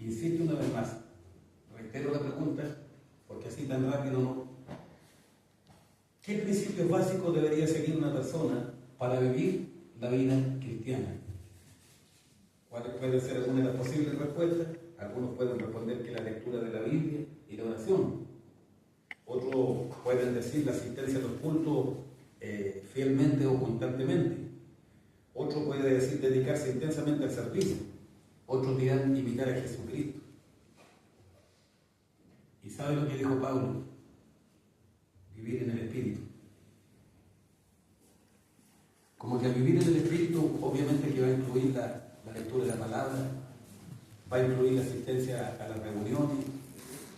Insisto una vez más, reitero la pregunta, porque así tan rápido no. ¿Qué principios básicos debería seguir una persona para vivir la vida cristiana? ¿Cuáles pueden ser algunas de las posibles respuestas? Algunos pueden responder que la lectura de la Biblia y la oración. Otros pueden decir la asistencia a los cultos fielmente o constantemente. Otro puede decir dedicarse intensamente al servicio. Otros dirán imitar a Jesucristo. ¿Y sabe lo que dijo Pablo? Vivir en el Espíritu. Como que al vivir en el Espíritu, obviamente que va a incluir la lectura de la palabra, va a incluir la asistencia a las reuniones,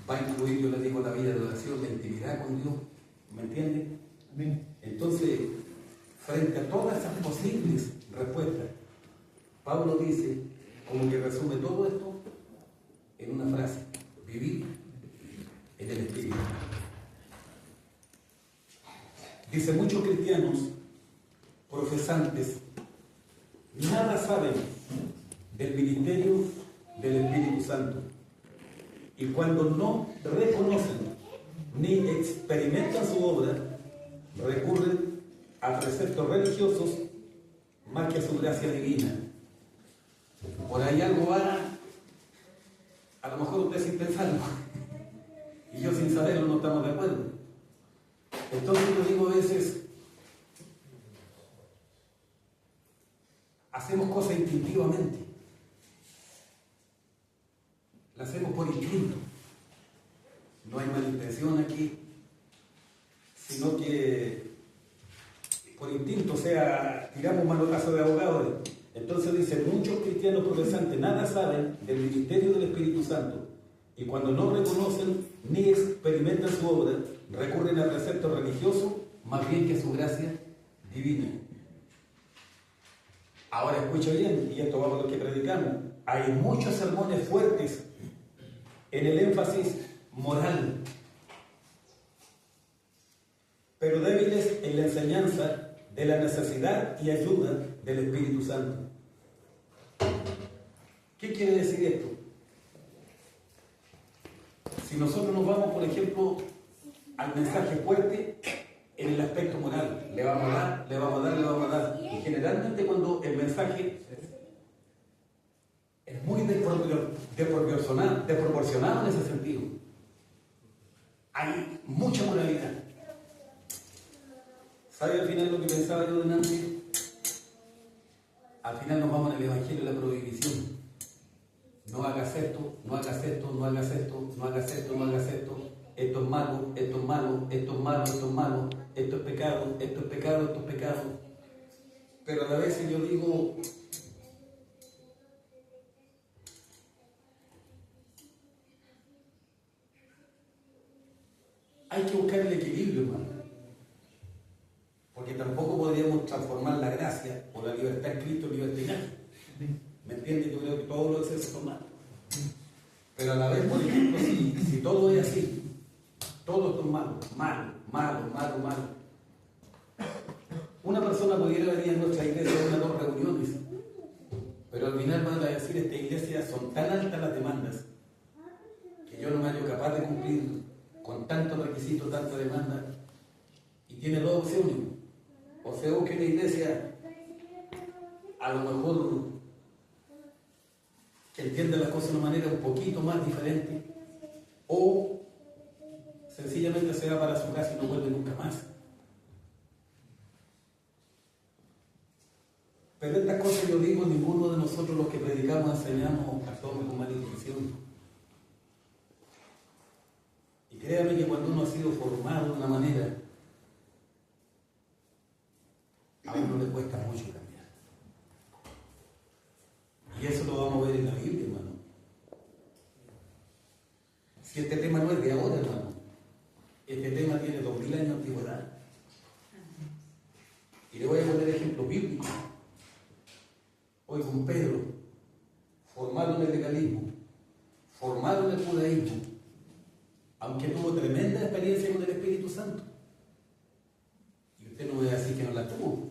va a incluir, yo les digo, la vida de oración, la intimidad con Dios. ¿Me entienden? Amén. Entonces, frente a todas esas posibles respuestas, Pablo dice, como que resume todo esto en una frase: vivir en el Espíritu. Dice, muchos cristianos profesantes nada saben del ministerio del Espíritu Santo, y cuando no reconocen ni experimentan su obra, recurren a preceptos religiosos más que a su gracia divina. Por ahí algo va, a lo mejor usted sin pensarlo, y yo sin saberlo no estamos de acuerdo. Entonces yo digo a veces, hacemos cosas instintivamente, las hacemos por instinto. No hay mala intención aquí, sino que por instinto, o sea, tiramos manotazo de abogado. Entonces dice, muchos cristianos profesantes nada saben del ministerio del Espíritu Santo, y cuando no reconocen ni experimentan su obra, recurren a preceptos religiosos más bien que a su gracia divina. Ahora escucha bien, y esto va por lo que predicamos. Hay muchos sermones fuertes en el énfasis moral, pero débiles en la enseñanza de la necesidad y ayuda del Espíritu Santo. ¿Qué quiere decir esto? Si nosotros nos vamos, por ejemplo, al mensaje fuerte en el aspecto moral, le vamos a dar, le vamos a dar, le vamos a dar. Y generalmente cuando el mensaje es muy desproporcionado en ese sentido, hay mucha moralidad. ¿Sabe al final lo que pensaba yo de Nancy? Al final nos vamos en el Evangelio de la prohibición. No hagas esto, no hagas esto, no hagas esto, no hagas esto, no hagas esto. Esto es malo, esto es malo, esto es malo, esto es malo, esto es pecado, esto es pecado, esto es pecado. Pero a la vez yo digo, hay que buscar el equilibrio, hermano. Porque tampoco podríamos transformar la gracia o la libertad en Cristo en libertinaje. ¿Me entiendes? Yo creo que todos los excesos son malos. Pero a la vez, por ejemplo, si todo es así, todo esto es malo, malo, malo, malo, malo. Una persona pudiera venir a nuestra iglesia a una o dos reuniones, pero al final van a decir, esta iglesia son tan altas las demandas que yo no me hallo capaz de cumplir con tantos requisitos, tanta demanda. Y tiene dos opciones: o se busca una iglesia a lo mejor que entienda las cosas de una manera un poquito más diferente, o sencillamente se va para su casa y no vuelve nunca más. Pero estas cosas, yo digo, ninguno de nosotros los que predicamos enseñamos a todos con mala intención. Y créame que cuando uno ha sido formado de una manera, a uno le cuesta mucho cambiar. Y eso lo vamos a ver en la Biblia, hermano. Si este tema no es de ahora, hermano, este tema tiene 2000 años de antigüedad. Y le voy a poner ejemplos bíblicos. Hoy con Pedro, formado en el legalismo, formado en el judaísmo, aunque tuvo tremenda experiencia con el Espíritu Santo. Y usted no me va a decir que no la tuvo.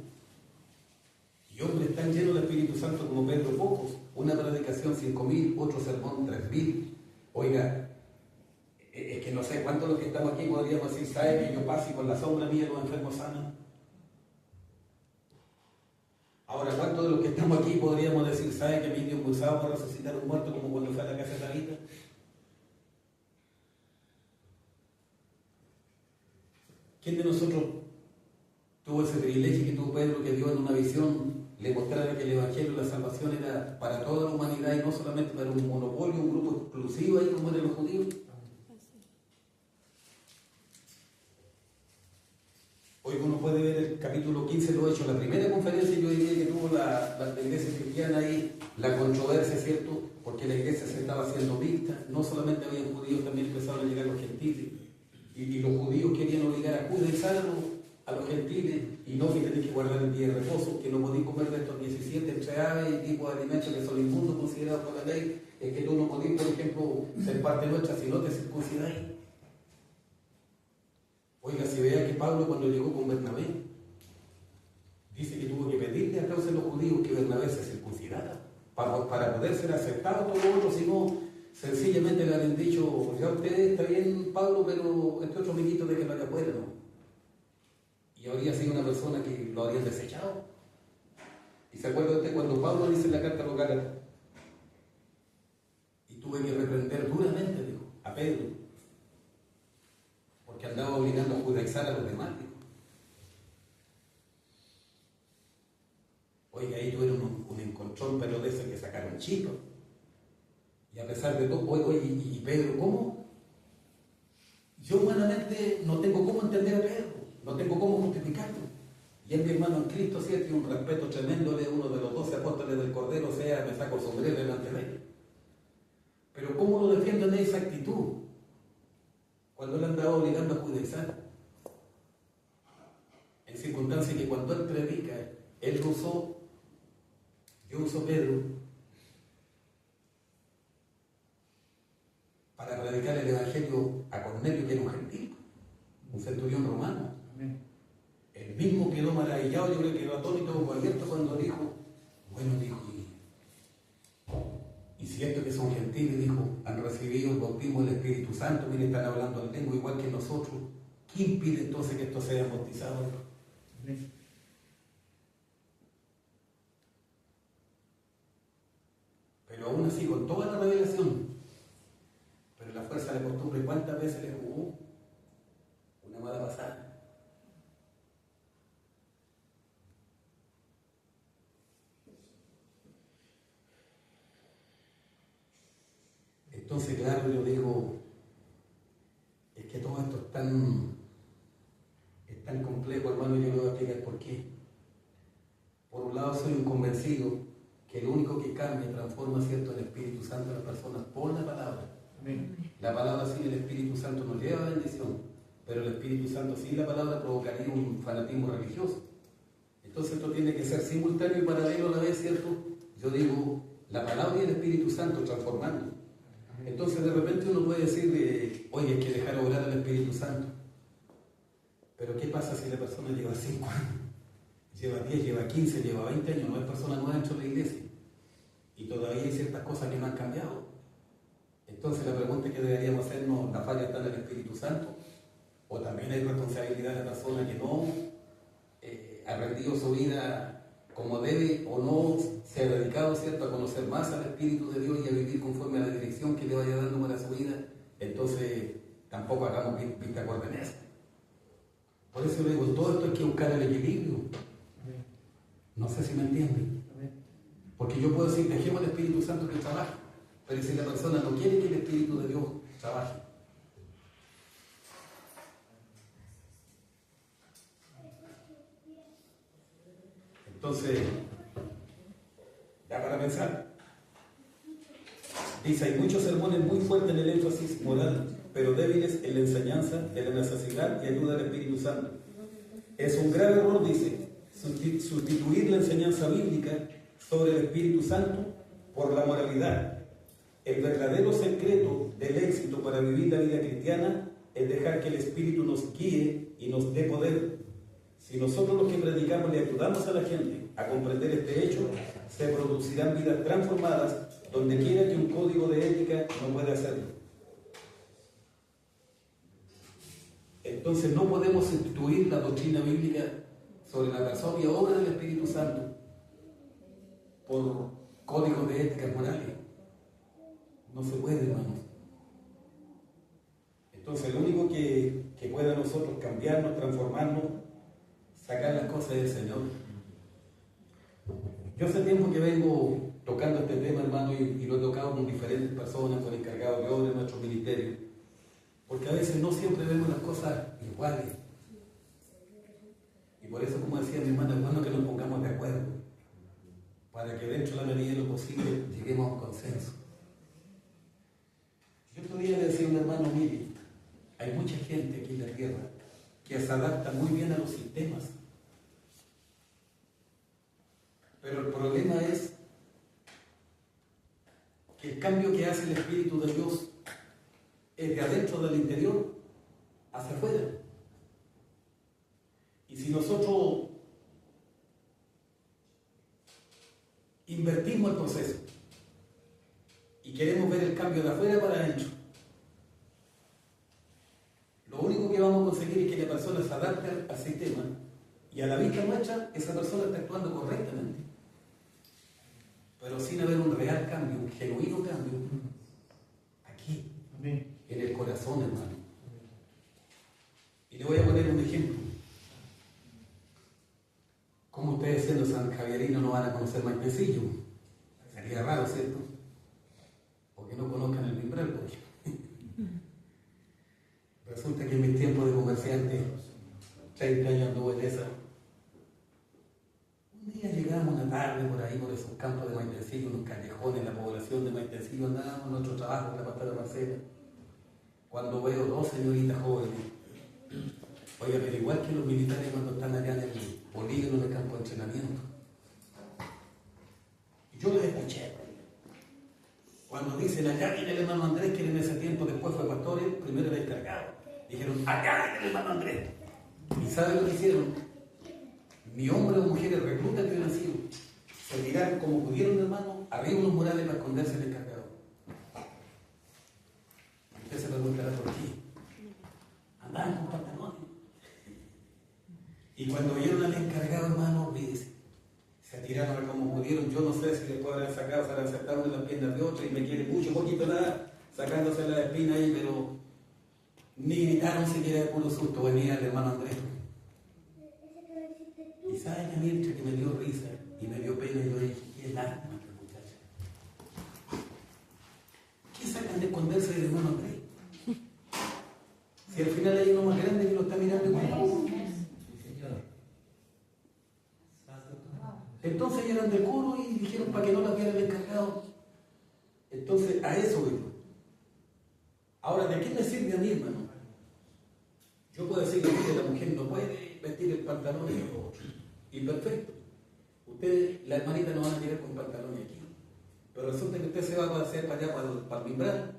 Y hombres tan llenos del Espíritu Santo como Pedro, pocos. una predicación 5.000, otro sermón 3.000. Oiga, es que no sé cuántos de los que estamos aquí podríamos decir, ¿sabe que yo paso y con la sombra mía los enfermos sanan? Ahora, ¿cuántos de los que estamos aquí podríamos decir, ¿sabe que me dio impulsado para resucitar un muerto como cuando fue a la casa de Tabita? ¿Quién de nosotros tuvo ese privilegio que tuvo Pedro, que Dios en una visión le mostrara que el Evangelio y la salvación era para toda la humanidad y no solamente para un monopolio, un grupo exclusivo ahí como eran los judíos? Hoy uno puede ver el capítulo 15 de los Hechos, la primera conferencia yo diría que tuvo la iglesia cristiana ahí, la controversia, ¿cierto? Porque la iglesia se estaba haciendo mixta, no solamente había judíos, también empezaron a llegar los gentiles, y los judíos querían obligar a judaizar a los gentiles, y no que tenéis que guardar el día de reposo, que no podéis comer de estos 17 entre aves y tipos de alimentos que son inmundos considerados por la ley, es que tú no podéis, por ejemplo, ser parte nuestra si no te circuncidáis. Oiga, si vea que Pablo cuando llegó con Bernabé, dice que tuvo que pedirle a causa de los judíos que Bernabé se circuncidara para poder ser aceptado todo lo otro, si no, sencillamente le habían dicho, ya usted está bien, Pablo, pero este otro amiguito de que no le afuera, ¿no? Y habría sido una persona que lo habrían desechado. Y se acuerda usted cuando Pablo dice en la carta a los Gálatas, y tuve que reprender duramente, dijo, a Pedro, porque andaba obligando a judaizar a los demás, dijo. Oiga, ahí tuvieron un encontrón, pero de ese que sacaron chicos. Y a pesar de todo, oye, y Pedro, ¿cómo? Yo humanamente no tengo cómo entender a Pedro, no tengo cómo justificarlo. Y es mi hermano en Cristo, ¿cierto? Y un respeto tremendo de uno de los 12 apóstoles del Cordero, o sea, me saco el sombrero delante de él. Pero ¿cómo lo defienden en esa actitud? Cuando él andaba obligando a judaizar. En circunstancias que cuando él predica, él lo usó, yo uso Pedro, para predicar el Evangelio a Cornelio, que era un gentil, un centurión romano. El mismo quedó maravillado, yo creo que quedó atónito o abierto cuando dijo, bueno, dijo, y si estos que son gentiles, dijo, han recibido el bautismo del Espíritu Santo, miren, están hablando en lengua igual que nosotros, ¿qué impide entonces que estos sean bautizados? Pero aún así, con toda la revelación, pero la fuerza de la costumbre, ¿cuántas veces le jugó una mala pasada? Entonces, claro, yo digo, es que todo esto es tan complejo, hermano, y yo le voy a explicar por qué. Por un lado, soy un convencido que lo único que cambia y transforma, ¿cierto?, el Espíritu Santo de las personas por la palabra. Amén. La palabra sin el Espíritu Santo nos lleva a bendición, pero el Espíritu Santo sin la palabra provocaría un fanatismo religioso. Entonces esto tiene que ser simultáneo y paralelo a la vez, ¿cierto? Yo digo, la palabra y el Espíritu Santo transformando. Entonces de repente uno puede decir, oye, hay que dejar obrar al Espíritu Santo. Pero ¿qué pasa si la persona lleva 5 años? Lleva 10, lleva 15, lleva 20 años, no es persona nueva dentro de la iglesia. Y todavía hay ciertas cosas que no han cambiado. Entonces la pregunta que deberíamos hacernos, ¿la falla está en el Espíritu Santo? ¿O también hay responsabilidad de la persona que no ha rendido su vida como debe o no se ha dedicado, ¿cierto?, a conocer más al Espíritu de Dios y a vivir conforme a la dirección que le vaya dando para su vida? Entonces tampoco hagamos vista gorda en eso. Por eso le digo, todo esto hay que buscar el equilibrio. No sé si me entienden. Porque yo puedo decir, dejemos el Espíritu Santo que trabaje, pero si la persona no quiere que el Espíritu de Dios trabaje. Entonces, ya para pensar, dice, hay muchos sermones muy fuertes en el énfasis moral, pero débiles en la enseñanza de la necesidad y ayuda del Espíritu Santo. Es un grave error, dice, sustituir la enseñanza bíblica sobre el Espíritu Santo por la moralidad. El verdadero secreto del éxito para vivir la vida cristiana es dejar que el Espíritu nos guíe y nos dé poder. Si nosotros los que predicamos le ayudamos a la gente a comprender este hecho, se producirán vidas transformadas donde quiera que un código de ética no pueda hacerlo. Entonces no podemos sustituir la doctrina bíblica sobre la persona y obra del Espíritu Santo por códigos de ética morales. No se puede, hermanos. Entonces lo único que pueda nosotros cambiarnos, transformarnos, sacar las cosas del Señor. Yo hace tiempo que vengo tocando este tema, hermano, y lo he tocado con diferentes personas, con encargados de obra en nuestro ministerio, porque a veces no siempre vemos las cosas iguales. Y por eso, como decía mi hermana, es bueno que nos pongamos de acuerdo, para que dentro de la medida de lo posible lleguemos a un consenso. Yo otro día le decía a un hermano, mire, hay mucha gente aquí en la tierra que se adapta muy bien a los sistemas. Pero el problema es que el cambio que hace el Espíritu de Dios es de adentro del interior hacia afuera. Y si nosotros invertimos el proceso y queremos ver el cambio de afuera para adentro, lo único que vamos a conseguir es que la persona se adapte al sistema y a la vista nuestra esa persona está actuando correctamente, pero sin haber un real cambio, un genuino cambio aquí, en el corazón, hermano. Y le voy a poner un ejemplo. Como ustedes siendo San Javierino no van a conocer Maitencillo, sería raro, ¿cierto? Porque no conozcan el Mimbral, porque resulta que en mis tiempos de comerciante, 30 años anduve en esa. Un día llegamos una tarde por ahí, por esos campos de Maitencillo, unos callejones, la población de Maitencillo, andábamos en nuestro trabajo con la pastora Marcela, cuando veo dos señoritas jóvenes. Oiga, pero igual que los militares cuando están allá en el polígono de campo de entrenamiento. Y yo les escuché. Cuando dicen allá viene el hermano Andrés, que en ese tiempo después fue pastor, primero era encargado. Dijeron, allá viene el hermano Andrés. ¿Y saben lo que hicieron? Ni hombres o mujeres reclutas que hubieran sido, se tiraron como pudieron, hermano, arriba unos murales para esconderse el encargado. Usted se preguntará por qué. Andaban con pantalones. Y cuando vieron al encargado, hermano, olvídese. Se tiraron como pudieron. Yo no sé si después habrán sacado, se habrán sentado en las piernas de otro y me quiere mucho, poquito nada, sacándose la espina ahí, pero ni gritaron siquiera de puro susto. Venía el hermano Andrés. Y saben a mí que me dio risa y me dio pena y yo dije, qué lástima esta muchacha. ¿Qué sacan de esconderse del hermano Andrés? Si al final hay uno más grande que lo está mirando con la boca. Entonces eran del coro y dijeron para que no la viera el encargado. Entonces a eso vengo. Ahora, ¿de qué me sirve a mí, hermano? Yo puedo decir que la mujer no puede vestir el pantalón y perfecto. Ustedes, la hermanita, no van a llegar con pantalones aquí. Pero resulta que usted se va a hacer para allá, para el Mimbral,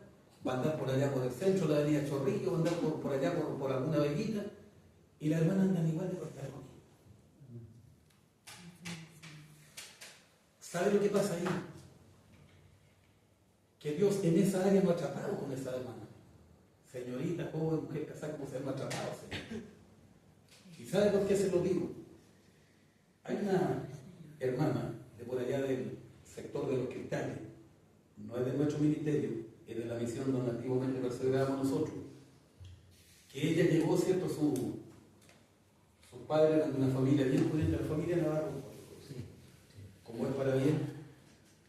va a andar por allá por el centro, la avenida Chorrillo, va a andar por allá por alguna veguita, y las hermanas andan igual de pantalones. ¿Sabe lo que pasa ahí? Que Dios en esa área no ha tratado con esa hermana. Señorita, joven, mujer casada, como se ha tratado, Señor. ¿Y sabe por qué se lo digo? Hay una hermana de por allá del sector de los cristales, no es de nuestro ministerio, es de la misión donde antiguamente perseverábamos nosotros, que ella llegó, ¿cierto? Sus padres eran de una familia bien pudiente, la familia Navarro, como es para bien,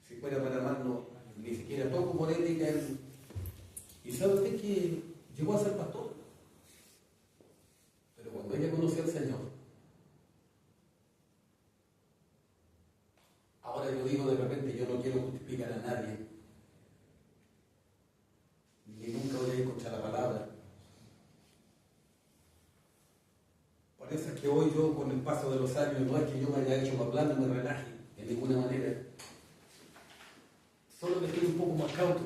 si fuera para mal, no, ni siquiera toco por ética. Y sabe usted que llegó a ser pastor, pero cuando ella conoció al Señor, ahora yo digo de repente, yo no quiero justificar a nadie, ni nunca voy a ir contra la palabra. Por eso es que hoy yo, con el paso de los años, no es que yo me haya hecho más blando, me relaje, de ninguna manera. Solo que estoy un poco más cauto,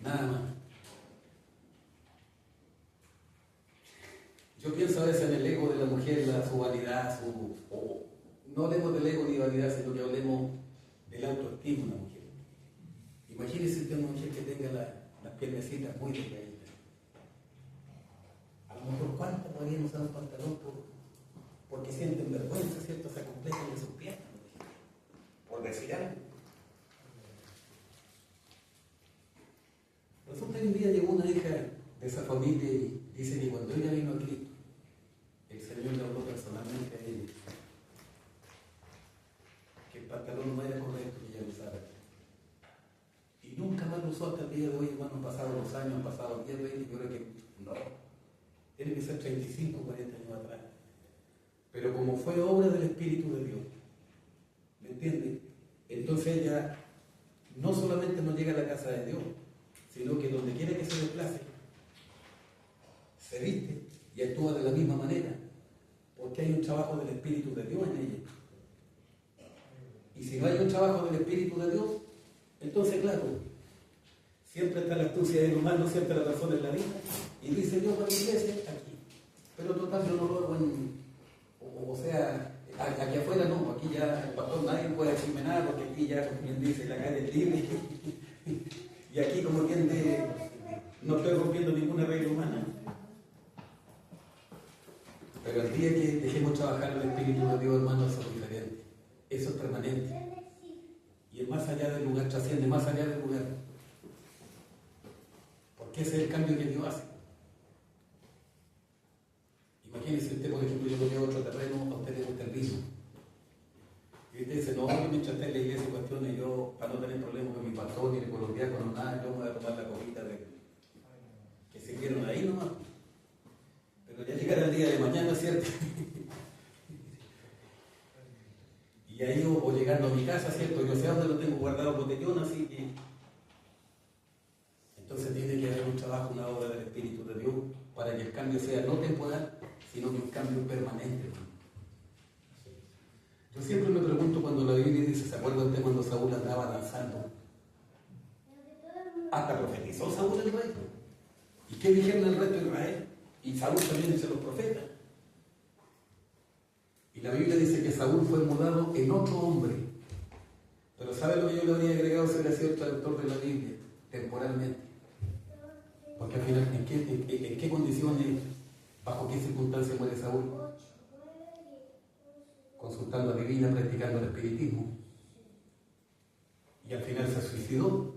nada más. Yo pienso a veces en el ego de la mujer, su vanidad, no hablemos del ego ni vanidad, sino que hablemos de el autoestima de una mujer. Imagínense usted una mujer que tenga las piernecitas muy delgaditas. A lo mejor cuántas podrían usar un pantalón porque sienten vergüenza, ¿cierto? Se acomplejan de sus piernas, por decir algo. Resulta que un día llegó una hija de esa familia y dice que cuando ella vino a Cristo, el Señor le habló personalmente a ella que el pantalón no era correcto que ella lo usara. Y nunca más lo usó hasta el día de hoy, hermano. Han pasado los años, han pasado 10, 20, yo creo que no. Tiene que ser 35, 40 años atrás. Pero como fue obra del Espíritu de Dios, ¿me entiende? Entonces ella no solamente no llega a la casa de Dios, sino que donde quiera que se desplace, se viste y actúa de la misma manera, porque hay un trabajo del Espíritu de Dios en ella. Y si no hay un trabajo del Espíritu de Dios, entonces claro, siempre está la astucia del humano, siempre la persona en la vida, y dice yo para la iglesia, aquí. Pero total yo no lo hago o sea, aquí afuera no, aquí ya el pastor nadie puede decirme nada, porque aquí ya, como quien dice, la calle es libre, y aquí como quien dice, no estoy rompiendo ninguna regla humana. Pero el día que dejemos trabajar el Espíritu de Dios, hermano, eso es diferente. Eso es permanente. Y el más allá del lugar trasciende, más allá del lugar. Porque ese es el cambio que Dios hace. Imagínese usted, por ejemplo, yo lo llevo a otro terreno, a usted le gusta el vino. Y usted dice, no, yo mientras esté en la iglesia y cuestiones, yo, para no tener problemas con mi pastor, ni con los diáconos, nada, yo me voy a tomar la copita que se vieron ahí nomás. Pero ya llegará el día de mañana, ¿cierto? Y ahí o llegando a mi casa, ¿cierto? Yo sé dónde lo tengo guardado botellón, así que... Entonces tiene que haber un trabajo, una obra del Espíritu de Dios, para que el cambio sea no temporal, sino que un cambio permanente. Yo siempre me pregunto cuando la Biblia dice, ¿se acuerda usted cuando Saúl andaba danzando? Hasta profetizó Saúl el rey. ¿Y qué dijeron el resto de Israel? Y Saúl también dice los profetas. Y la Biblia dice que Saúl fue mudado en otro hombre. Pero ¿sabe lo que yo le habría agregado si hubiera sido el traductor de la Biblia? Temporalmente. Porque al final, ¿en qué condiciones, bajo qué circunstancias muere Saúl? Consultando a Divina, practicando el espiritismo. Y al final se suicidó.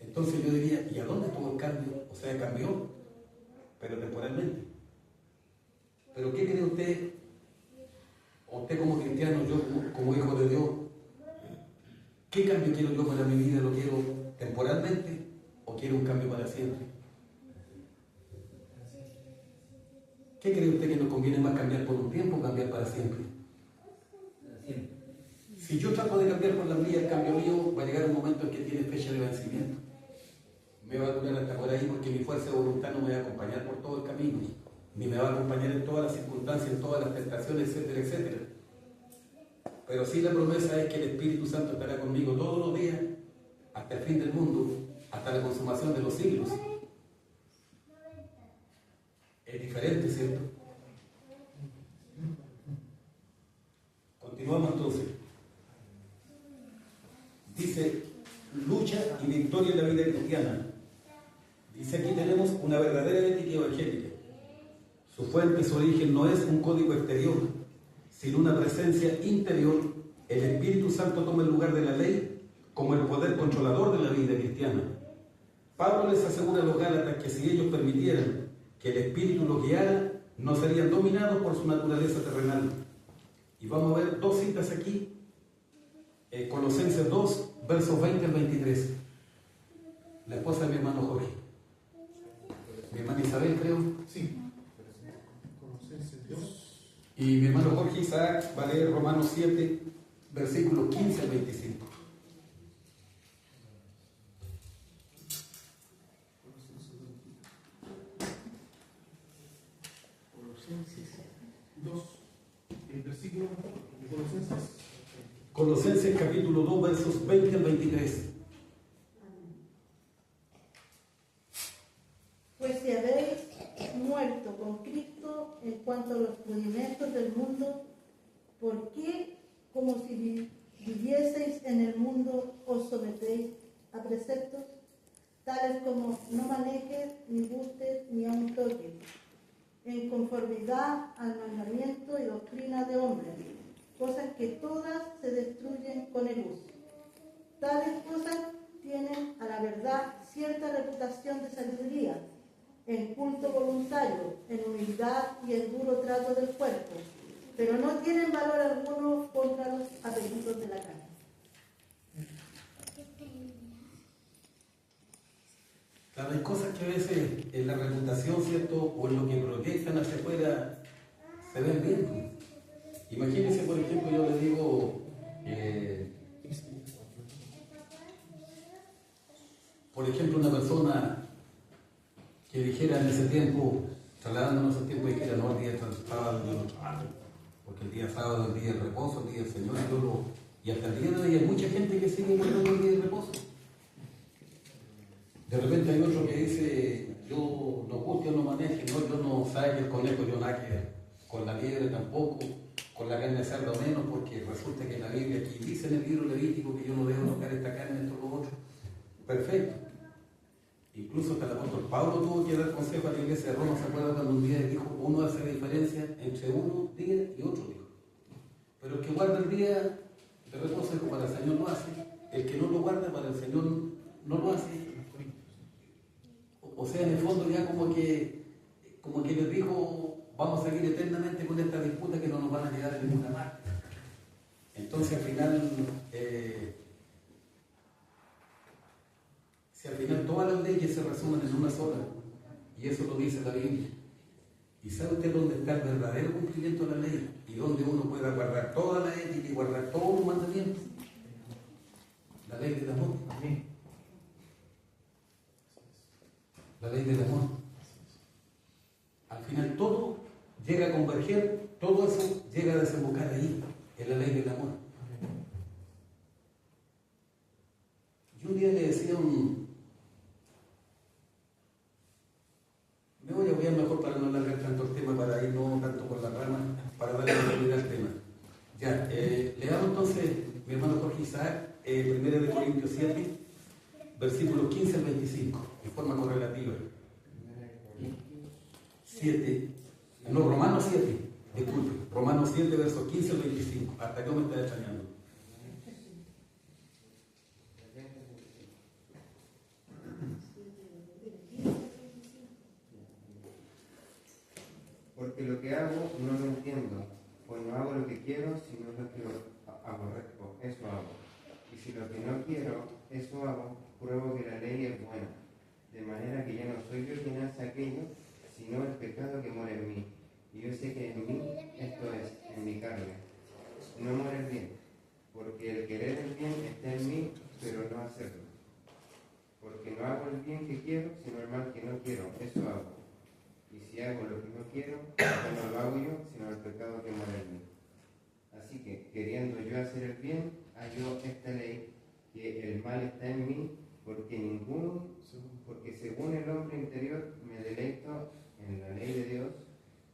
Entonces yo diría, ¿y a dónde estuvo el cambio? O sea, cambió, pero temporalmente. ¿Pero qué cree usted? Usted como cristiano, yo como hijo de Dios, ¿qué cambio quiero yo para mi vida? ¿Lo quiero temporalmente o quiero un cambio para siempre? ¿Qué cree usted que nos conviene más, cambiar por un tiempo o cambiar para siempre? Si yo trato de cambiar por la mía, el cambio mío va a llegar un momento en que tiene fecha de vencimiento. Me va a durar hasta por ahí porque mi fuerza de voluntad no me va a acompañar por todo el camino, ni me va a acompañar en todas las circunstancias, en todas las tentaciones, etcétera, etcétera. Pero sí la promesa es que el Espíritu Santo estará conmigo todos los días, hasta el fin del mundo, hasta la consumación de los siglos. Es diferente, ¿cierto? Continuamos entonces. Dice, lucha y victoria en la vida cristiana. Dice, aquí tenemos una verdadera ética evangélica. Su fuente y su origen no es un código exterior, sino una presencia interior. El Espíritu Santo toma el lugar de la ley como el poder controlador de la vida cristiana. Pablo les asegura a los Gálatas que si ellos permitieran que el Espíritu los guiara, no serían dominados por su naturaleza terrenal. Y vamos a ver dos citas aquí. Colosenses 2, versos 20 al 23. La esposa de mi hermano Jorge. Mi hermana Isabel, creo. Sí. Colosenses 2. Y mi hermano Jorge Isaac va a leer Romanos 7, versículos 15 al 25. Colosenses 2, el versículo de Colosenses. Colosenses capítulo 2, versos 20 al 23. Pues si habéis muerto con Cristo en cuanto a los rudimentos del mundo, ¿por qué, como si vivieseis en el mundo, os sometéis a preceptos, tales como no manejes, ni gustes, ni aun toques, en conformidad al mandamiento y doctrina de hombres, cosas que todas se destruyen con el uso. Tales cosas tienen a la verdad cierta reputación de sabiduría, en culto voluntario, en humildad y en duro trato del cuerpo, pero no tienen valor alguno contra los apetitos de la carne. Claro, hay cosas que a veces en la reputación, ¿cierto? O en lo que proyectan hacia afuera se ven bien. Imagínense, por ejemplo, yo le digo, por ejemplo, una persona que dijera en ese tiempo, trasladándonos al tiempo, dijera, no, el día del sábado yo no trabajo, porque el día sábado es el día del reposo, el día del Señor, y hasta el día de hoy hay mucha gente que sigue guardando el día del reposo. De repente hay otro que dice, yo no guste o no maneje, no, yo no sabe que el conejo yo nada que ver, con la liebre tampoco, con la carne de cerdo menos, porque resulta que la Biblia aquí dice en el libro Levítico que yo no debo tocar esta carne, esto lo otro. Perfecto. Incluso hasta el apóstol Pablo tuvo que dar consejo a la iglesia de Roma, ¿se acuerdan cuando un día dijo, uno hace la diferencia entre uno día y otro día? Pero el que guarda el día de reposo, para el Señor lo hace, el que no lo guarda para el Señor no lo hace. O sea, en el fondo ya como que les dijo, vamos a seguir eternamente con esta disputa que no nos van a llegar a ninguna parte. Entonces al final, si al final todas las leyes se resumen en una sola, y eso lo dice la Biblia, ¿y sabe usted dónde está el verdadero cumplimiento de la ley? Y dónde uno pueda guardar toda la ética y guardar todos los mandamientos. La ley del amor. La ley del amor. Al final todo llega a converger, todo eso llega a desembocar ahí, en la ley del amor. Yo un día le decía me voy a obviar mejor para no alargar tanto el tema, para ir no tanto por la rama, para darle continuidad al tema. Ya, leamos entonces, mi hermano Jorge Isaac, 1 Corintios 7, versículos 15 al 25, en forma correlativa. 7, no, Romanos 7, disculpe, Romanos 7, versos 15 al 25, hasta que me está extrañando. Porque lo que hago no lo entiendo, pues no hago lo que quiero, sino lo que aborrezco, eso hago. Y si lo que no quiero, eso hago, pruebo que la ley es buena, de manera que ya no soy yo quien hace aquello, sino el pecado que mora en mí. Y yo sé que en mí, esto es, en mi carne, no mora el bien, porque el querer el bien está en mí, pero no hacerlo. Porque no hago el bien que quiero, sino el mal que no quiero, eso hago. Y si hago lo que no quiero, no lo hago yo, sino el pecado que mora en mí. Así que, queriendo yo hacer el bien, hallo esta ley, que el mal está en mí, porque según el hombre interior me deleito en la ley de Dios,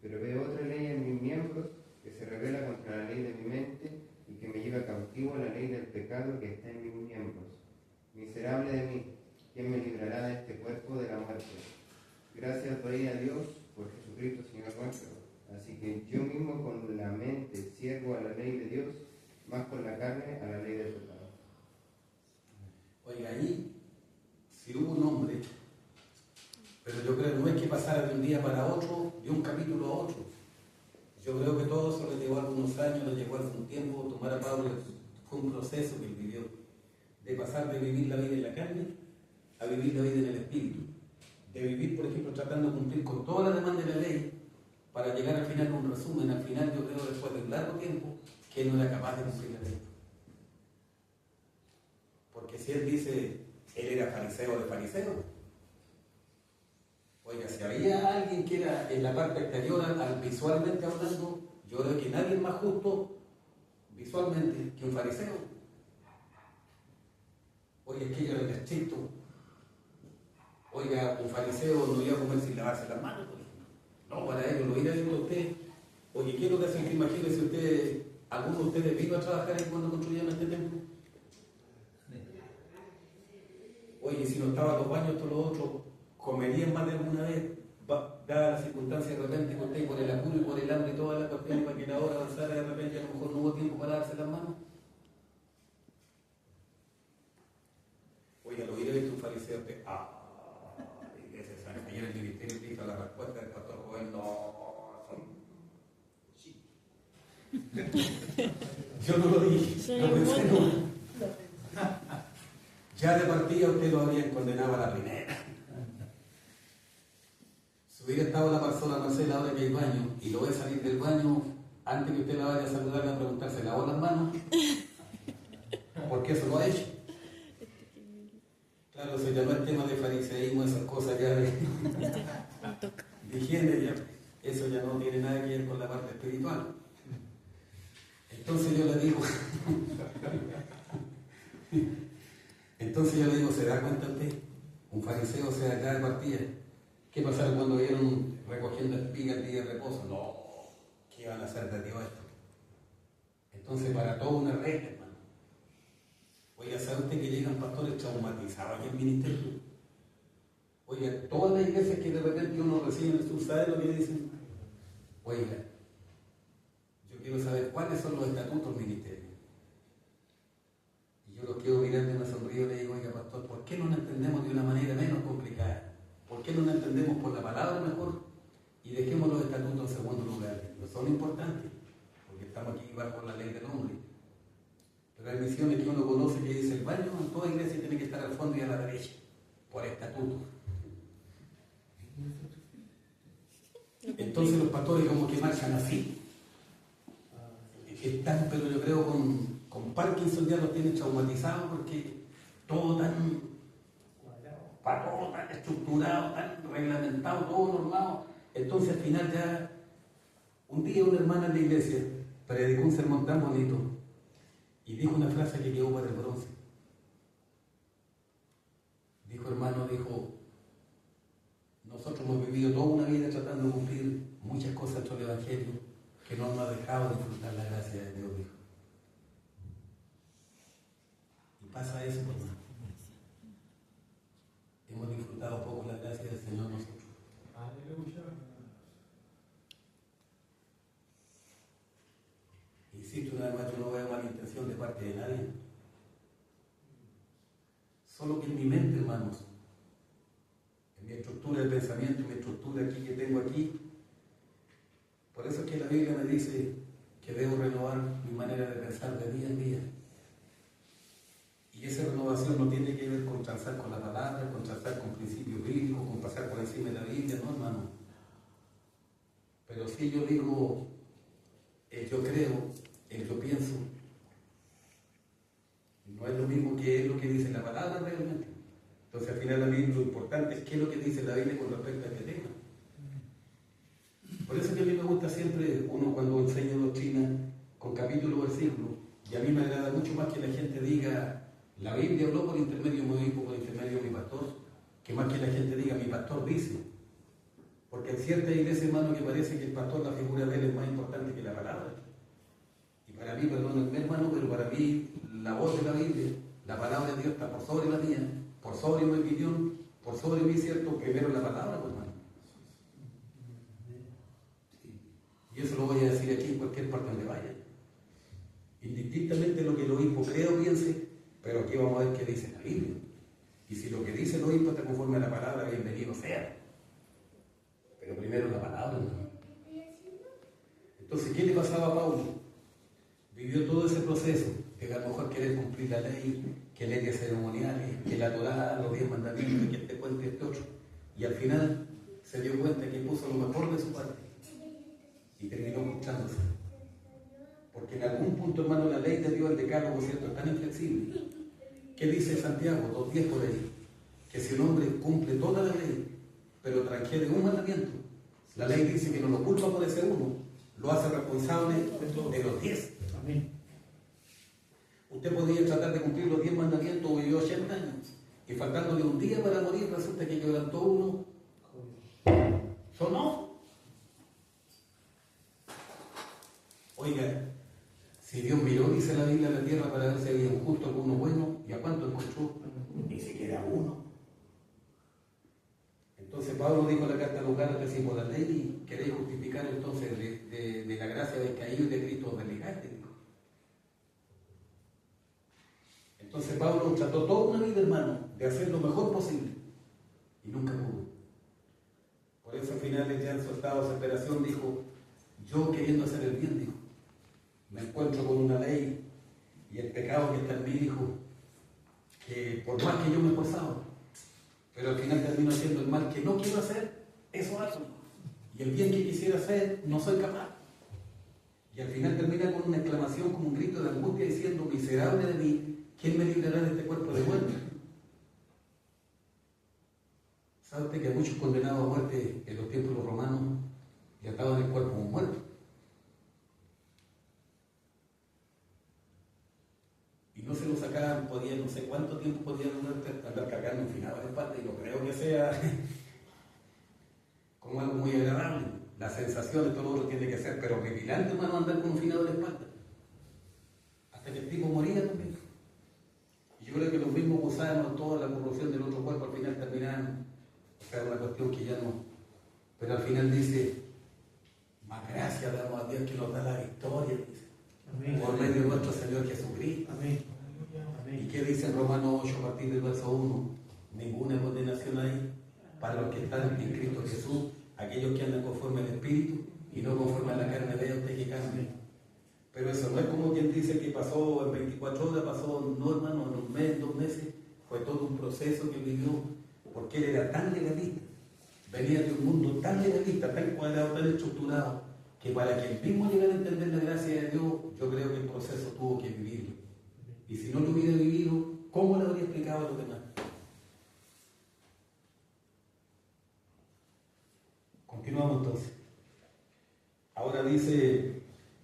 pero veo otra ley en mis miembros que se revela contra la ley de mi mente y que me lleva cautivo a la ley del pecado que está en mis miembros. Miserable de mí, ¿quién me librará de este cuerpo de la muerte? Gracias doy a Dios por Jesucristo, Señor nuestro. Así que yo mismo con la mente sirvo a la ley de Dios, más con la carne a la ley del pecado. Oiga, ahí, si hubo un hombre, pero yo creo que no es que pasara de un día para otro, de un capítulo a otro. Yo creo que todo eso le llevó algunos años, le llevó algún tiempo. Tomar a Pablo fue un proceso que él vivió, de pasar de vivir la vida en la carne a vivir la vida en el espíritu. De vivir, por ejemplo, tratando de cumplir con toda la demanda de la ley, para llegar al final con un resumen. Al final, yo creo, después de un largo tiempo, que él no era capaz de cumplir la ley. Porque si él dice, él era fariseo de fariseos. Oiga, si había alguien que era en la parte exterior, visualmente hablando, yo creo que nadie es más justo visualmente que un fariseo. Oiga, es que yo era estricto. Oiga, un fariseo no iba a comer sin lavarse las manos, por ejemplo. No, para ello lo irá viendo usted. Oye, quiero que se imagínese usted ¿Alguno de ustedes vino a trabajar ahí cuando construyeron este templo? Oye, si no estaban los baños, todos los otros comerían más de alguna vez, dada la circunstancia de repente que usted por el apuro y por el hambre y todas las cuestiones para que la hora avanzara, de repente a lo mejor no hubo tiempo para darse las manos. Oiga, lo hubiera visto un fariseo que, ese San Javier, el ministerio de Cristo, la respuesta del pastor Joel, no, sí. Yo no lo dije, lo pensé no. Ya de partida usted lo habrían condenado a la primera. Si hubiera estado la persona Marcela ahora que hay baño y lo ve salir del baño antes que usted la vaya a saludar a preguntarse, ¿se lavó las manos? ¿Por qué eso lo ha hecho? Claro, se llama el tema de fariseísmo, esas cosas ya de higiene, ya. Eso ya no tiene nada que ver con la parte espiritual. Entonces yo le digo, ¿se da cuenta usted? Un fariseo se da ya de partida. ¿Qué pasaron cuando vieron recogiendo espigas el día de reposo? No, ¿qué van a hacer de Dios esto? Entonces, para todo una regla, hermano. Oiga, ¿sabe usted que llegan pastores traumatizados aquí en el ministerio? Oiga, todas las iglesias que de repente uno recibe en el sur, ¿sabe lo que dicen? Oiga, yo quiero saber cuáles son los estatutos del ministerio. Y yo lo quedo mirando y me sonrío y le digo, oiga, pastor, ¿por qué no nos entendemos de una manera menos complicada? ¿Por qué no nos entendemos por la palabra mejor? Y dejemos los estatutos en segundo lugar. No son importantes, porque estamos aquí bajo la ley del hombre. Pero hay misiones que uno conoce que dice el baño en toda iglesia tiene que estar al fondo y a la derecha, por estatuto. Entonces los pastores como que marchan así. Están, pero yo creo con Parkinson ya los tienen traumatizados porque todo tan estructurado, tan reglamentado, todo normado. Entonces al final ya, un día una hermana en la iglesia predicó un sermón tan bonito y dijo una frase que quedó para el bronce. Dijo, hermano, nosotros hemos vivido toda una vida tratando de cumplir muchas cosas dentro del Evangelio que no nos ha dejado disfrutar la gracia de Dios, dijo. Y pasa eso, hermano. Hemos disfrutado poco la gracia del Señor nosotros. Insisto una vez más, yo no veo mala intención de parte de nadie. Solo que en mi mente, hermanos, en mi estructura de pensamiento, en mi estructura aquí que tengo aquí, por eso es que la Biblia me dice que debo renovar mi manera de pensar de día en día. Y esa renovación no tiene que ver con transar con la palabra, con transar con principios bíblicos, con pasar por encima de la Biblia, no, hermano. Pero si yo digo, yo creo, yo pienso, no es lo mismo que es lo que dice la palabra realmente. Entonces al final a mí lo importante es qué es lo que dice la Biblia con respecto a este tema. Por eso es que a mí me gusta siempre, uno cuando enseña doctrina, con capítulo o versículo, y a mí me agrada mucho más que la gente diga, la Biblia habló por intermedio de mi obispo, por intermedio de mi pastor, que más que la gente diga, mi pastor dice. Porque en ciertas iglesias, hermano, que parece que el pastor, la figura de él es más importante que la palabra. Y para mí, perdónenme, hermano, pero para mí la voz de la Biblia, la palabra de Dios está por sobre la mía, por sobre mi opinión, por sobre mi cierto, primero la palabra, hermano. Y eso lo voy a decir aquí en cualquier parte donde vaya. Indistintamente de lo que el obispo crea o piense, pero aquí vamos a ver qué dice la Biblia. Y si lo que dice el obispo está conforme a la palabra, bienvenido sea. Pero primero la palabra, ¿no? Entonces, ¿qué le pasaba a Pablo? Vivió todo ese proceso, que a lo mejor querer cumplir la ley, que leyes ceremoniales, que la Torá, los 10 mandamientos, que este cuente este otro. Y al final se dio cuenta que puso lo mejor de su parte. Y terminó marchándose. Porque en algún punto, hermano, la ley de Dios, el decálogo, ¿cierto?, es tan inflexible. ¿Qué dice Santiago 2:10 por ahí? Que si un hombre cumple toda la ley, pero transgrede un mandamiento, la ley dice que no lo culpa por ese uno, lo hace responsable de los 10. Amén. Usted podría tratar de cumplir los 10 mandamientos o vivió 80 años, y faltándole un día para morir, resulta que quebrantó uno. ¿Sonó? Oiga, en la tierra para ver si había un justo, alguno bueno, ¿y a cuánto encontró? Ni siquiera uno. Entonces Pablo dijo en la carta a los Gálatas: si por la ley queréis justificar entonces de la gracia del caído y de Cristo os desligaste, dijo. Entonces Pablo trató toda una vida, hermano, de hacer lo mejor posible y nunca pudo. Por eso al final, ya en su estado de desesperación, dijo: yo queriendo hacer el bien, dijo, me encuentro con una ley y el pecado que está en mí, dijo, que por más que yo me he esforzado, pero al final termino haciendo el mal que no quiero hacer, eso hago. Y el bien que quisiera hacer, no soy capaz. Y al final termina con una exclamación, como un grito de angustia, diciendo: miserable de mí, ¿quién me librará de este cuerpo de muerte? ¿Sabe usted que hay muchos condenados a muerte en los tiempos de los romanos y atados en el cuerpo como muertos? Y no se lo sacaban, podían, no sé cuánto tiempo podían andar cargando enfilado a la espalda, y no creo que sea como algo muy agradable. La sensación de todo lo otro tiene que ser, pero vigilante, hermano, andar con un finado a la espalda. Hasta que el tipo moría también. Y yo creo que los mismos gusanos, toda la corrupción del otro cuerpo, al final terminaron. O sea, una cuestión que ya no. Pero al final dice: más gracias damos a Dios que nos da la victoria, dice. Amén. Por medio de nuestro Señor Jesucristo. Amén. ¿Y qué dice en Romanos 8 a partir del verso 1? Ninguna condenación hay para los que están en Cristo Jesús, aquellos que andan conforme al Espíritu y no conforme a la carne. Vea usted que cambia. Pero eso no es como quien dice que pasó en 24 horas, pasó, no, hermano, en un mes, 2 meses. Fue todo un proceso que vivió, porque él era tan legalista, venía de un mundo tan legalista, tan cuadrado, tan estructurado, que para que él mismo llegara a entender la gracia de Dios, yo creo que el proceso tuvo que vivirlo. Y si no lo hubiera vivido, ¿cómo le habría explicado a los demás? Continuamos entonces. Ahora dice: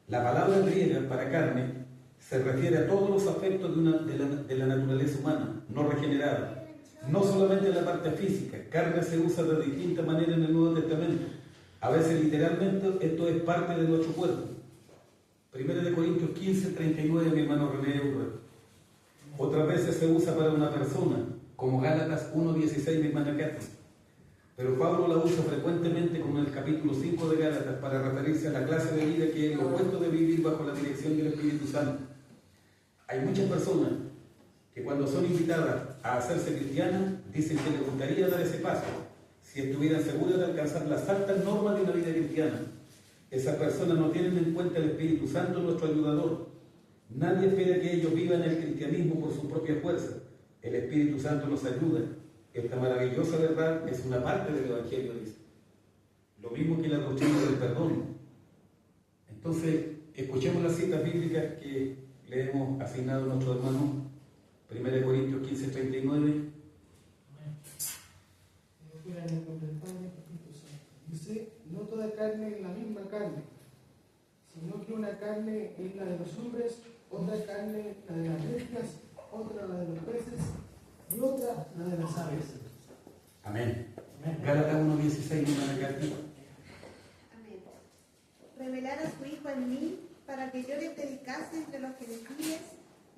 la palabra griega para carne se refiere a todos los aspectos de la naturaleza humana, no regenerada. No solamente la parte física. Carne se usa de distinta manera en el Nuevo Testamento. A veces literalmente esto es parte de nuestro cuerpo. 1 Corintios 15, 39, mi hermano René Urra. Otras veces se usa para una persona, como Gálatas 1, 16, mi hermana Katy. Pero Pablo la usa frecuentemente, como en el capítulo 5 de Gálatas, para referirse a la clase de vida que es lo opuesto de vivir bajo la dirección del Espíritu Santo. Hay muchas personas que cuando son invitadas a hacerse cristianas, dicen que les gustaría dar ese paso, si estuvieran seguras de alcanzar las altas normas de una vida cristiana. Esas personas no tienen en cuenta el Espíritu Santo, nuestro ayudador. Nadie espera que ellos vivan el cristianismo por su propia fuerza. El Espíritu Santo nos ayuda. Esta maravillosa verdad es una parte del Evangelio, dice. Lo mismo que la doctrina del perdón. Entonces, escuchemos las citas bíblicas que le hemos asignado a nuestro hermano. 1 Corintios 15, 39. Dice: no toda carne es la misma carne, sino que una carne es la de los hombres, otra carne la de las bestias, otra la de los peces y otra la de las aves. Amén. Gálatas 1:16, hermana Katy. Amén. Revelar a su Hijo en mí, para que yo le predicase entre los gentiles,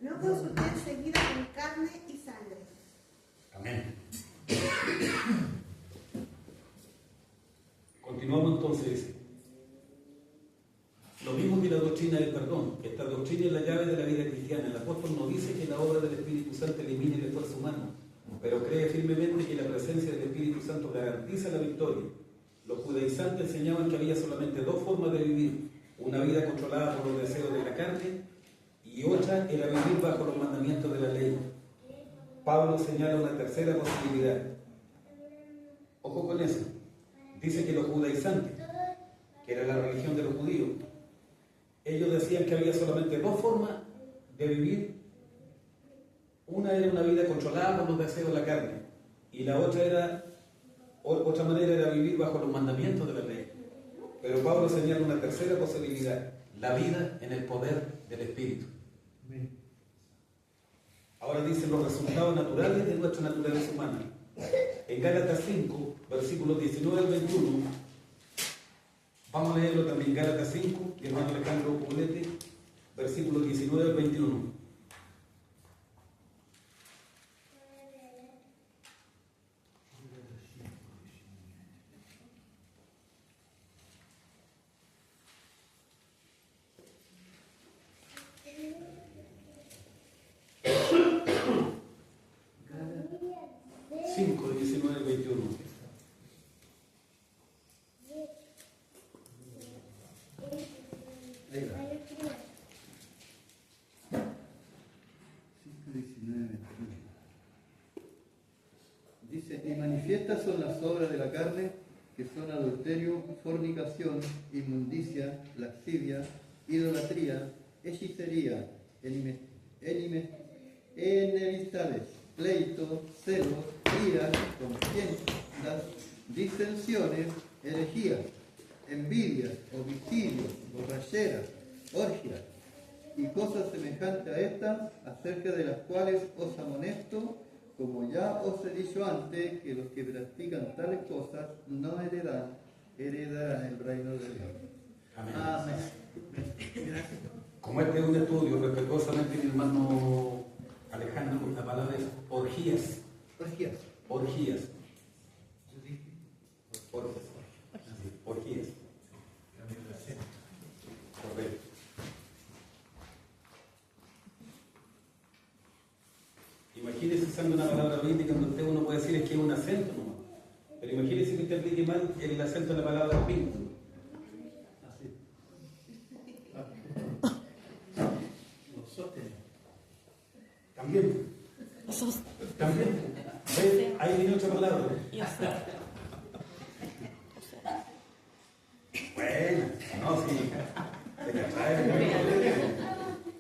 no consulté enseguida con carne y sangre. Amén. Continuamos entonces. Lo mismo que la doctrina del perdón. Esta doctrina es la llave de la vida cristiana. El apóstol no dice que la obra del Espíritu Santo elimine el esfuerzo humano, pero cree firmemente que la presencia del Espíritu Santo garantiza la victoria. Los judaizantes enseñaban que había solamente 2 formas de vivir: una vida controlada por los deseos de la carne y otra era vivir bajo los mandamientos de la ley. Pablo señala una tercera posibilidad. Ojo con eso. Dice que los judaizantes, que era la religión de los judíos, ellos decían que había solamente 2 formas de vivir. Una era una vida controlada por los deseos de la carne, y la otra manera era vivir bajo los mandamientos de la ley. Pero Pablo señala una tercera posibilidad: la vida en el poder del Espíritu. Ahora dice los resultados naturales de nuestra naturaleza humana. En Gálatas 5, versículos 19 al 21, vamos a leerlo también. Gálatas 5, mi hermano Alejandro Pulete, versículos 19 al 21. estas son las obras de la carne, que son adulterio, fornicación, inmundicia, lascivia, idolatría, hechicería, enemistades, pleitos, celos, iras, contiendas, disensiones, herejías, envidias, homicidios, borracheras, orgias y cosas semejantes a estas, acerca de las cuales os amonesto, como ya os he dicho antes, que los que practican tales cosas no heredarán el reino de Dios. Amén. Amén. Como este es un estudio, respetuosamente mi hermano Alejandro, la palabra es orgías. Orgías. Orgías. Orgías. Correcto. Imagínese usando una palabra bíblica donde usted uno puede decir es que es un acento nomás. Pero imagínese que usted aplique mal el acento de la palabra espíritu. También. También. ¿Ve? Ahí viene otra palabra. Bueno, no, sí.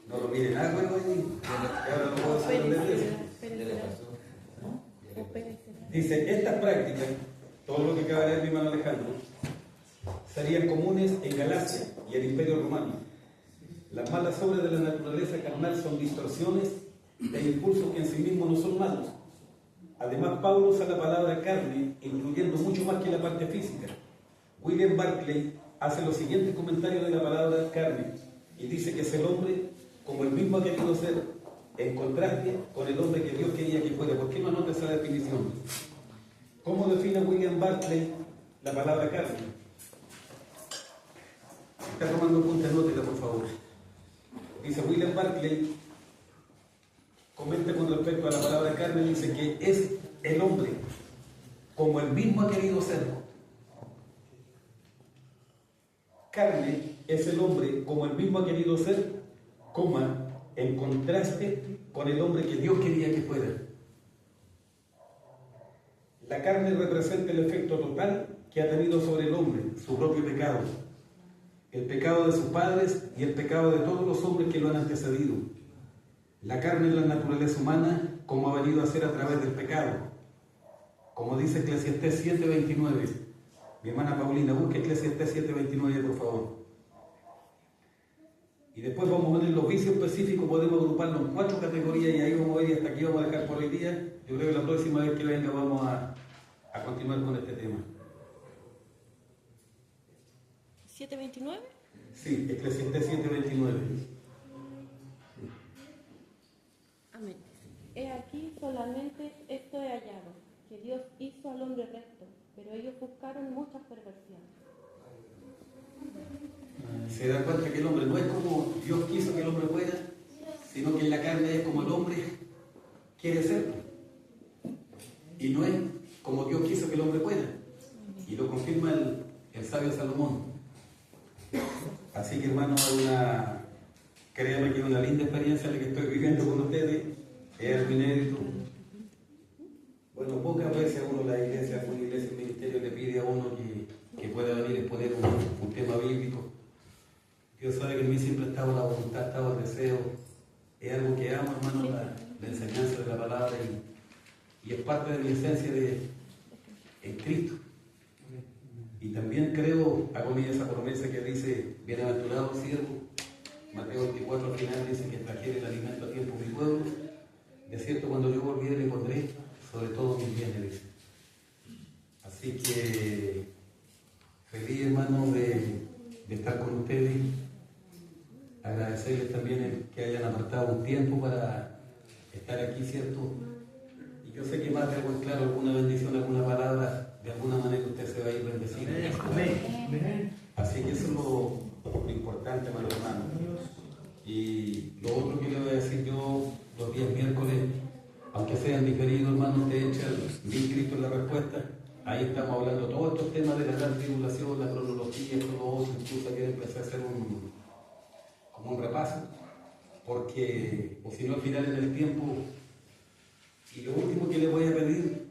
No lo miren nada, güey. Ahora no puedo hacer. Dice, estas prácticas, todo lo que acaba de leer mi hermano Alejandro, serían comunes en Galacia y el Imperio Romano. Las malas obras de la naturaleza carnal son distorsiones de impulsos que en sí mismos no son malos. Además, Pablo usa la palabra carne, incluyendo mucho más que la parte física. William Barclay hace los siguientes comentarios de la palabra carne y dice que es el hombre como el mismo ha querido ser, en contraste con el hombre que Dios quería que fuera. ¿Por qué no anota esa definición? ¿Cómo define William Barclay la palabra carne? Está tomando punta, anótela, por favor. Dice William Barclay, comenta con respecto a la palabra carne, dice que es el hombre como el mismo ha querido ser. Carne es el hombre como el mismo ha querido ser, coma, en contraste con el hombre que Dios quería que fuera. La carne representa el efecto total que ha tenido sobre el hombre, su propio pecado, el pecado de sus padres y el pecado de todos los hombres que lo han antecedido. La carne es la naturaleza humana como ha venido a ser a través del pecado. Como dice Eclesiastés 7:29. Mi hermana Paulina, busque Eclesiastés 7:29, por favor. Y después vamos a ver los vicios específicos, podemos agruparlos en 4 categorías y ahí vamos a ver y hasta aquí vamos a dejar por hoy día. Yo creo que la próxima vez que venga vamos a continuar con este tema. ¿7:29? Sí, Eclesiastés 7:29. Amén. He aquí solamente esto he hallado, que Dios hizo al hombre recto, pero ellos buscaron muchas perversiones. Se da cuenta que el hombre no es como Dios quiso que el hombre fuera, sino que en la carne es como el hombre quiere ser. Y no es como Dios quiso que el hombre fuera. Y lo confirma el sabio Salomón. Así que, hermano, créame que es una linda experiencia la que estoy viviendo con ustedes. Es algo inédito. Bueno, pocas veces a uno la iglesia, alguna iglesia, el ministerio le pide a uno que pueda venir a exponer un tema bíblico. Dios sabe que en mí siempre ha estado la voluntad, ha estado el deseo. Es algo que amo, hermano, la enseñanza de la palabra y es parte de mi esencia en Cristo. Y también creo, hago mía esa promesa que dice, bienaventurado siervo, Mateo 24 al final dice que trajere el alimento a tiempo mi pueblo. De cierto, cuando yo volviere le pondré sobre todo mis bienes, dice. Así que feliz, hermano, de estar con ustedes. Agradecerles también que hayan apartado un tiempo para estar aquí, ¿cierto? Y yo sé que más de algo es claro, alguna bendición, alguna palabra, de alguna manera usted se va a ir bendecido. Amén. Así que eso es lo importante, hermano. Y lo otro que le voy a decir yo, los días miércoles, aunque sean diferidos, hermano, usted echa mi Cristo en la respuesta. Ahí estamos hablando todos estos temas de la gran tribulación, la cronología, todo lo otro. Incluso quiero empezar a hacer como un repaso, porque, o si no, al final en el tiempo. Y lo último que le voy a pedir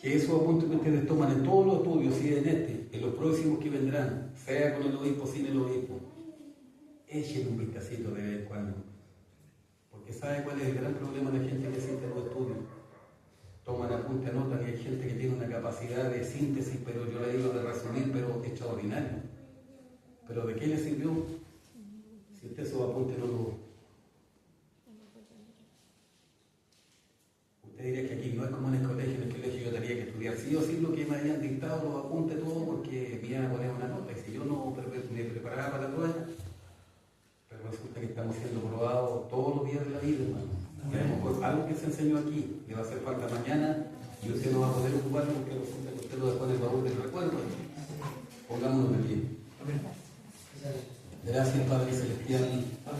que esos apuntes que ustedes toman en todos los estudios, y en este, en los próximos que vendrán, sea con el obispo, sin el obispo, echen un vistacito de vez en cuando. Porque sabe cuál es el gran problema de la gente que asiste a los estudios. Toman apunte, anotan, y hay gente que tiene una capacidad de síntesis, pero yo le digo de resumir, pero extraordinario. Pero ¿de qué le sirvió? Si usted esos apuntes no lo... Usted diría que aquí no es como en el colegio yo tenía que estudiar sí o sí lo que me habían dictado, los apuntes, todo, porque me iban a poner una nota, y si yo no me preparaba para la prueba, pero resulta que estamos siendo probados todos los días de la vida, hermano. Y a lo mejor algo que se enseñó aquí le va a hacer falta mañana y usted no va a poder ocuparlo porque resulta que usted lo dejó en el baúl del recuerdo. Pongámonos de pie. Gracias, Padre Celestial.